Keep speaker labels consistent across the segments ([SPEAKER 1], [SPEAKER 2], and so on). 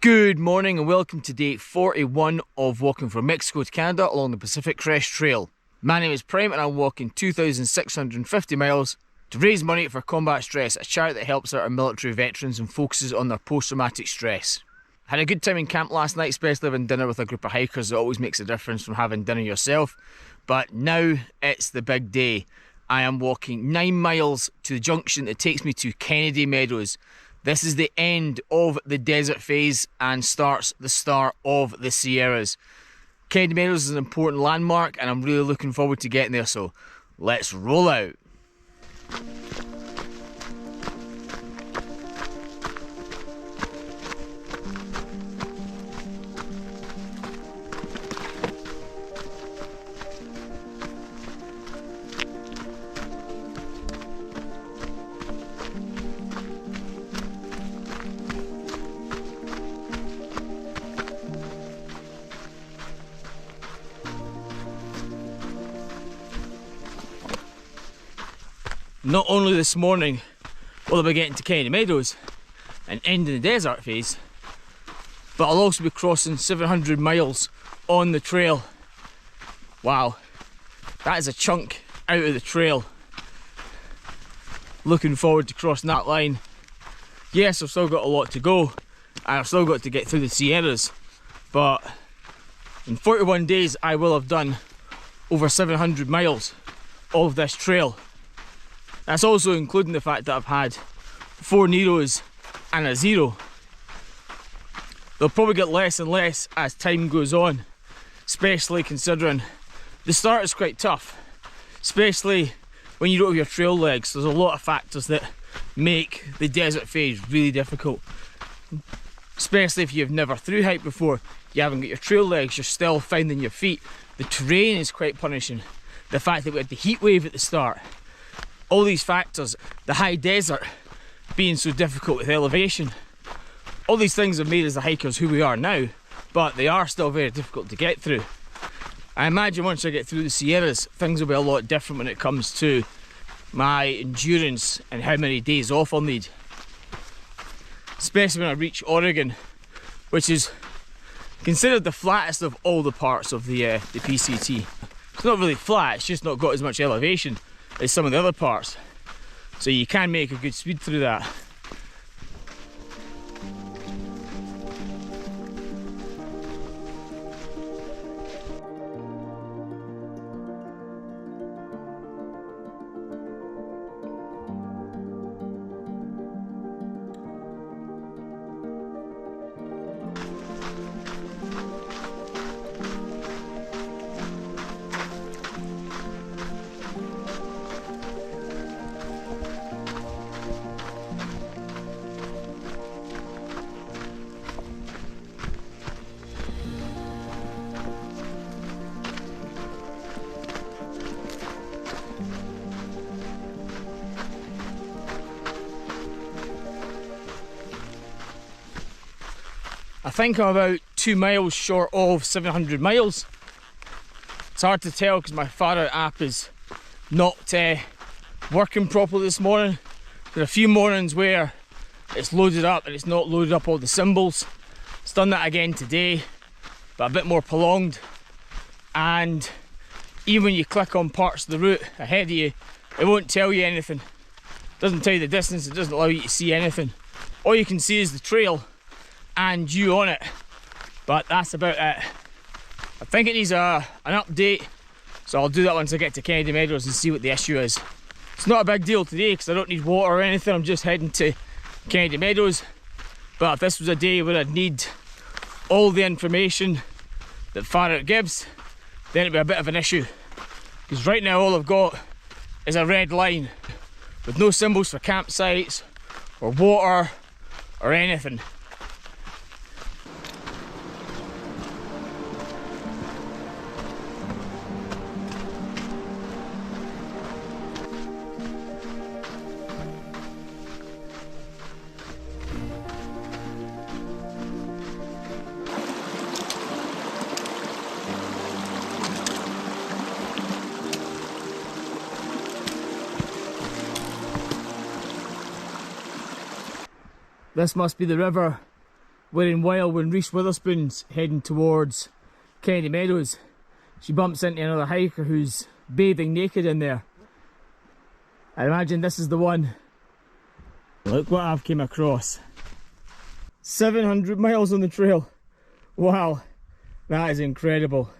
[SPEAKER 1] Good morning and welcome to day 41 of walking from Mexico to Canada along the Pacific Crest Trail. My name is Prem and I'm walking 2,650 miles to raise money for Combat Stress, a charity that helps out our military veterans and focuses on their post-traumatic stress. I had a good time in camp last night, especially having dinner with a group of hikers. It always makes a difference from having dinner yourself. But now it's the big day. I am walking 9 miles to the junction that takes me to Kennady meadows. This is the end of the desert phase and starts the start of the Sierras. Kennady meadows is an important landmark and I'm really looking forward to getting there, so let's roll out. Not only this morning will I be getting to Kennady meadows and ending the desert phase, but I'll also be crossing 700 miles on the trail. Wow, that is a chunk out of the trail. Looking forward to crossing that line. Yes, I've still got a lot to go and I've still got to get through the Sierras, but in 41 days I will have done over 700 miles of this trail. That's also including the fact that I've had 4 Neros and a 0. They'll probably get less and less as time goes on, especially considering the start is quite tough, especially when you don't have your trail legs. There's a lot of factors that make the desert phase really difficult, especially if you've never thru hiked before. You haven't got your trail legs, you're still finding your feet. The terrain is quite punishing. The fact that we had the heat wave at the start, all these factors, the high desert being so difficult with elevation, all these things have made us the hikers who we are now, but they are still very difficult to get through. I imagine once I get through the Sierras, things will be a lot different when it comes to my endurance and how many days off I'll need. Especially when I reach Oregon, which is considered the flattest of all the parts of the PCT. It's not really flat, it's just not got as much elevation as some of the other parts, so you can make a good speed through that. I think I'm about 2 miles short of 700 miles. It's hard to tell because my far out app is not working properly this morning. There are a few mornings where it's loaded up and it's not loaded up all the symbols. It's done that again today, but a bit more prolonged. And even when you click on parts of the route ahead of you, it won't tell you anything. It doesn't tell you the distance, it doesn't allow you to see anything. All you can see is the trail and you on it, but that's about it. I think it needs an update, so I'll do that once I get to Kennady meadows and see what the issue is. It's not a big deal today because I don't need water or anything. I'm just heading to Kennady meadows, but if this was a day where I'd need all the information that Far Out gives, then it'd be a bit of an issue, because right now all I've got is a red line with no symbols for campsites or water or anything. This must be the river wherein while when Reese Witherspoon's heading towards Kennady Meadows, she bumps into another hiker who's bathing naked in there. I imagine this is the one. Look what I've came across. 700 miles on the trail. Wow, that is incredible.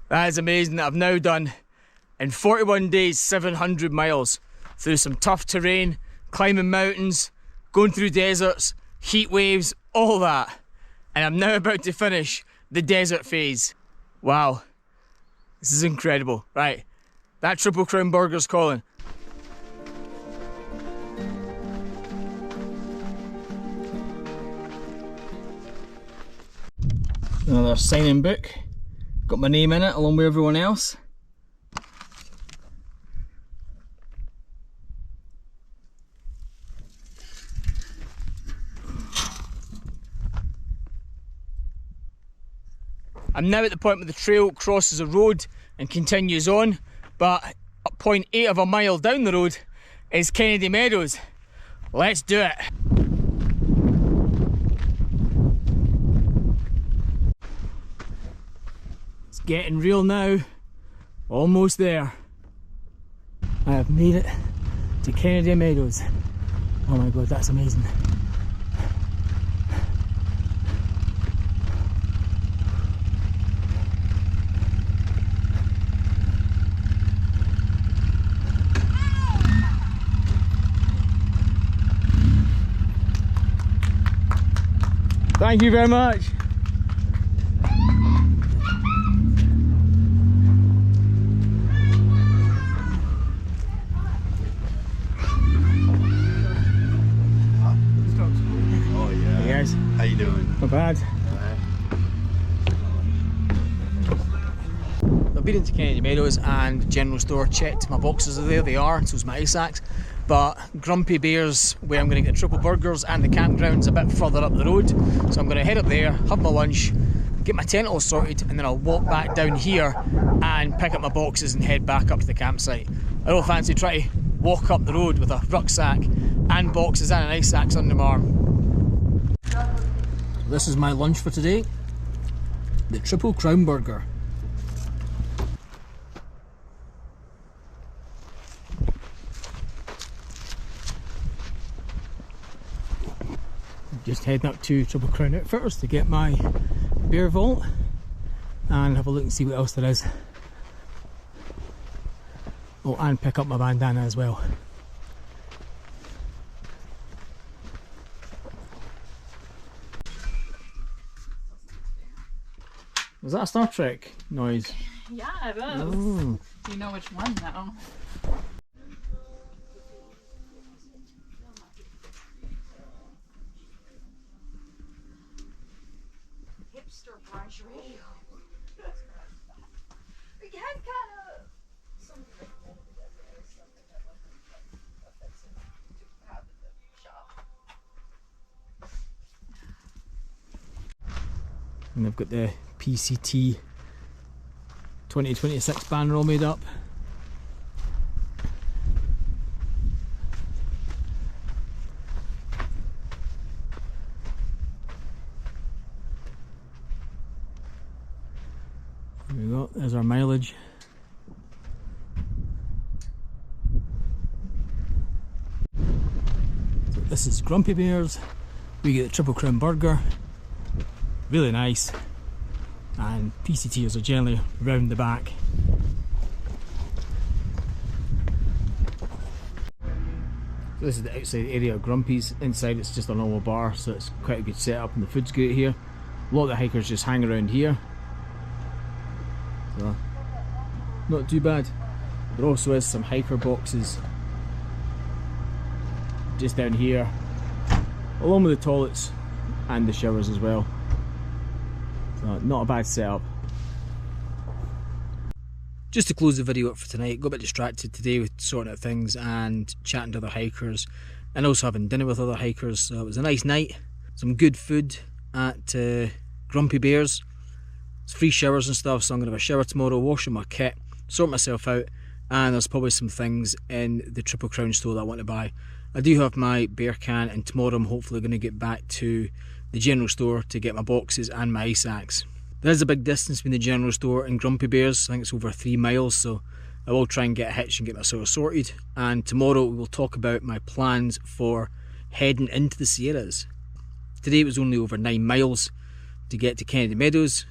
[SPEAKER 1] That is amazing that I've now done in 41 days 700 miles through some tough terrain, climbing mountains, going through deserts, heat waves, all that. And I'm now about to finish the desert phase. Wow, this is incredible. Right, that Triple Crown burger's calling. Another signing book, got my name in it along with everyone else. I'm now at the point where the trail crosses a road and continues on, but at 0.8 of a mile down the road is Kennady Meadows. Let's do it. It's getting real now. Almost there. I have made it to Kennady Meadows. Oh my god, that's amazing. Thank you very much.
[SPEAKER 2] Oh yeah.
[SPEAKER 1] Hey guys.
[SPEAKER 2] How you doing?
[SPEAKER 1] Not bad. I've been into Kennady Meadows and general store, checked my boxes are there, they are, so's my ice axe. But Grumpy Bear's where I'm going to get triple burgers, and the campground's a bit further up the road. So I'm going to head up there, have my lunch, get my tent all sorted, and then I'll walk back down here and pick up my boxes and head back up to the campsite. I don't fancy trying to walk up the road with a rucksack and boxes and an ice axe under my arm. So this is my lunch for today, the Triple Crown Burger. Just heading up to Triple Crown Outfitters to get my bear vault and have a look and see what else there is. Oh, and pick up my bandana as well. Was that a Star Trek noise?
[SPEAKER 3] Yeah, it is.
[SPEAKER 1] Oh.
[SPEAKER 3] Do you know which one though? Hipster brunch radio. We had kind of something that have the shop.
[SPEAKER 1] And they've got the PCT 2026 banner all made up. There we go, there's our mileage. So this is Grumpy Bear's. We get the Triple Crown Burger. Really nice. And PCTs are generally round the back. So this is the outside area of Grumpy's. Inside it's just a normal bar, so it's quite a good setup and the food's good here. A lot of the hikers just hang around here. So, not too bad. There also is some hiker boxes just down here, along with the toilets and the showers as well. So, not a bad setup. Just to close the video up for tonight, got a bit distracted today with sorting out things and chatting to other hikers, and also having dinner with other hikers. So it was a nice night. Some good food at Grumpy Bear's. It's free showers and stuff, so I'm going to have a shower tomorrow, wash my kit, sort myself out, and there's probably some things in the Triple Crown store that I want to buy. I do have my beer can, and tomorrow I'm hopefully going to get back to the general store to get my boxes and my ice axe. There's a big distance between the general store and Grumpy Bear's. I think it's over 3 miles, so I will try and get a hitch and get myself sorted. And tomorrow we will talk about my plans for heading into the Sierras. Today it was only over 9 miles to get to Kennady Meadows.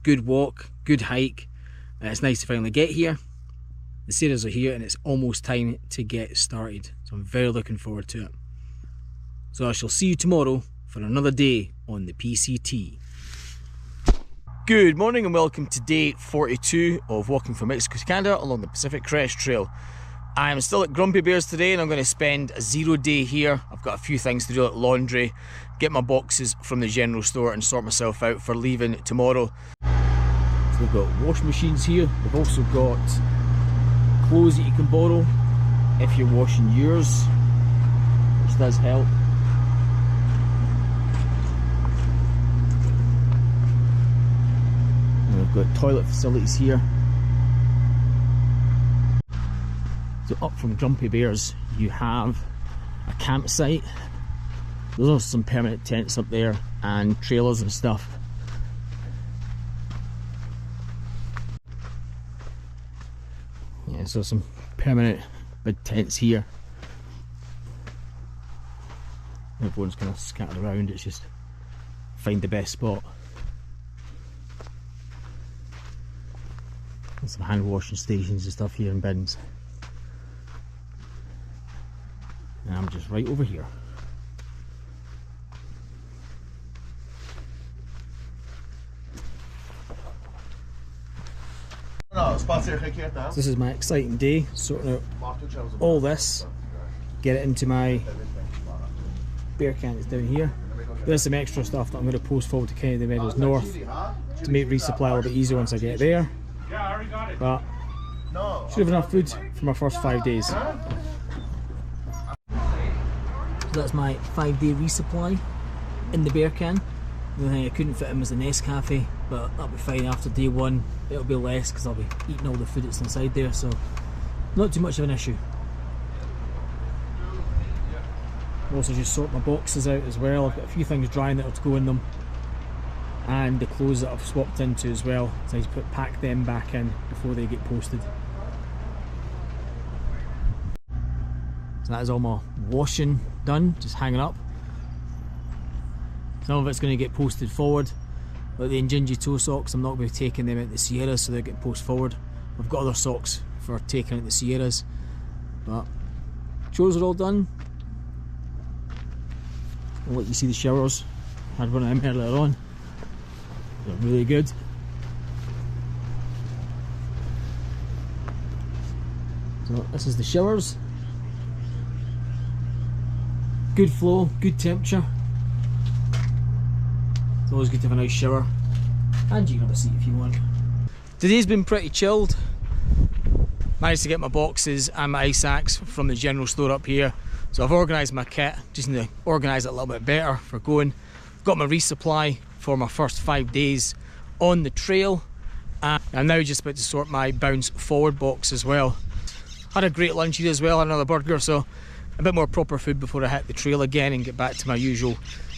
[SPEAKER 1] Good walk, good hike, and it's nice to finally get here. The Sierras are here and it's almost time to get started, so I'm very looking forward to it. So I shall see you tomorrow for another day on the PCT. Good morning and welcome to day 42 of walking from Mexico to Canada along the Pacific Crest Trail. I am still at Grumpy Bear's today and I'm going to spend a 0 day here. I've got a few things to do like laundry, get my boxes from the general store and sort myself out for leaving tomorrow. So we've got washing machines here. We've also got clothes that you can borrow if you're washing yours, which does help. And we've got toilet facilities here. So up from Grumpy Bear's you have a campsite. There's also some permanent tents up there and trailers and stuff. Yeah, so some permanent big tents here. Everyone's kind of scattered around, it's just find the best spot. And some hand washing stations and stuff here and bins. And I'm just right over here. So this is my exciting day, sorting out all this, get it into my beer can that's down here. There's some extra stuff that I'm going to post forward to Kennedy Meadows North to make resupply a little bit easier once I get there. But should have enough food for my first 5 days. So that's my 5-day resupply in the beer can. The only thing I couldn't fit in was the Nescafe, but that'll be fine after day 1. It'll be less because I'll be eating all the food that's inside there, so not too much of an issue. I'll also just sort my boxes out as well. I've got a few things drying that'll go in them, and the clothes that I've swapped into as well, so I just pack them back in before they get posted. So that is all my washing done, just hanging up. Some of it's going to get posted forward, like the Injinji toe socks. I'm not going to be taking them out the Sierras, so they'll get posted forward. I've got other socks for taking out the Sierras, but chores are all done. I'll let you see the showers. I had one of them earlier on. They're really good. So this is the showers. Good flow, good temperature. It's always good to have a nice shower, and you can have a seat if you want. Today's been pretty chilled. Managed to get my boxes and my ice axe from the general store up here, so I've organised my kit. Just need to organise it a little bit better for going. I've got my resupply for my first 5 days on the trail, and I'm now just about to sort my bounce forward box as well. Had a great lunch here as well, another burger, so a bit more proper food before I hit the trail again and get back to my usual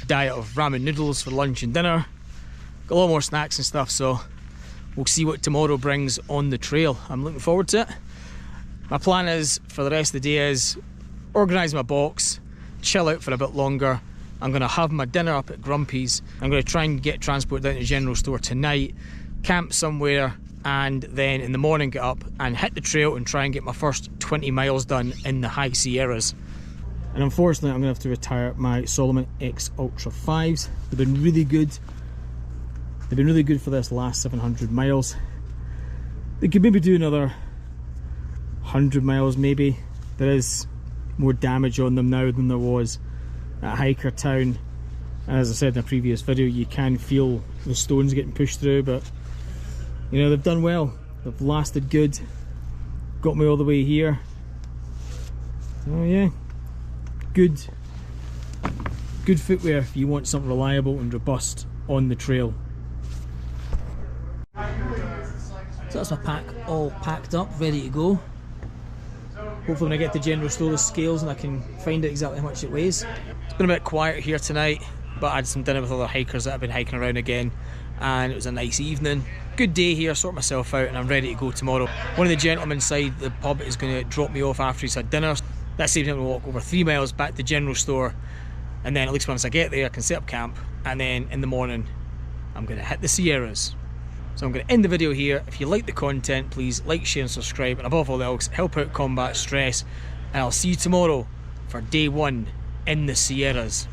[SPEAKER 1] diet of ramen noodles for lunch and dinner. Got a lot more snacks and stuff, so we'll see what tomorrow brings on the trail. I'm looking forward to it. My plan is for the rest of the day is organise my box, chill out for a bit longer. I'm going to have my dinner up at Grumpy's. I'm going to try and get transport down to the general store tonight, camp somewhere, and then in the morning get up and hit the trail and try and get my first 20 miles done in the high Sierras. And unfortunately I'm going to have to retire my Solomon X Ultra 5s. They've been really good. They've been really good for this last 700 miles. They could maybe do another 100 miles maybe. There is more damage on them now than there was at Hiker Town. And as I said in a previous video, you can feel the stones getting pushed through, but you know, they've done well. They've lasted good. Got me all the way here. So yeah. Good footwear if you want something reliable and robust on the trail. So that's my pack all packed up, ready to go. Hopefully when I get to general store the scales and I can find out exactly how much it weighs. It's been a bit quiet here tonight, but I had some dinner with other hikers that have been hiking around again, and it was a nice evening. Good day here, sort myself out, and I'm ready to go tomorrow. One of the gentlemen inside the pub is going to drop me off after he's had dinner. That saves me having to walk over 3 miles back to the general store, and then at least once I get there I can set up camp, and then in the morning I'm going to hit the Sierras. So I'm going to end the video here. If you like the content, please like, share and subscribe, and above all else, help out combat stress, and I'll see you tomorrow for day 1 in the Sierras.